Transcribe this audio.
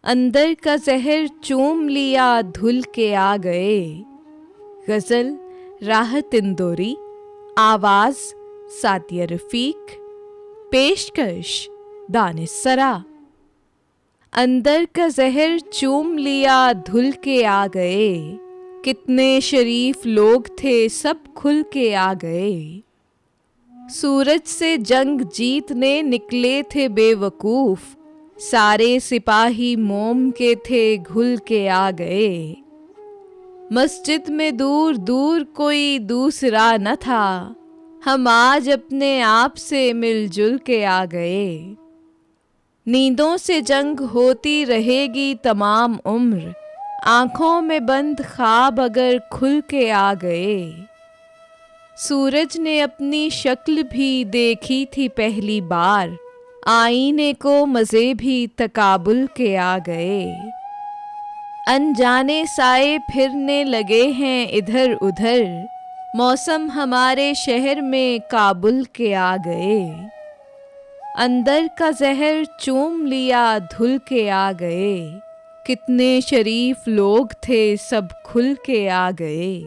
अंदर का जहर चूम लिया धुल के आ गए। गज़ल राहत इंदौरी, आवाज़ सादिया रफ़ीक, पेशकश दानिश सरा। अंदर का जहर चूम लिया धुल के आ गए, कितने शरीफ लोग थे सब खुल के आ गए। सूरज से जंग जीतने निकले थे बेवकूफ़, सारे सिपाही मोम के थे घुल के आ गए। मस्जिद में दूर दूर कोई दूसरा न था, हम आज अपने आप से मिलजुल के आ गए। नींदों से जंग होती रहेगी तमाम उम्र, आँखों में बंद ख्वाब अगर खुल के आ गए। सूरज ने अपनी शक्ल भी देखी थी पहली बार, आईने को मज़े भी तकाबुल के आ गए। अनजाने साए फिरने लगे हैं इधर उधर, मौसम हमारे शहर में काबुल के आ गए। अंदर का जहर चूम लिया धुल के आ गए, कितने शरीफ लोग थे सब खुल के आ गए।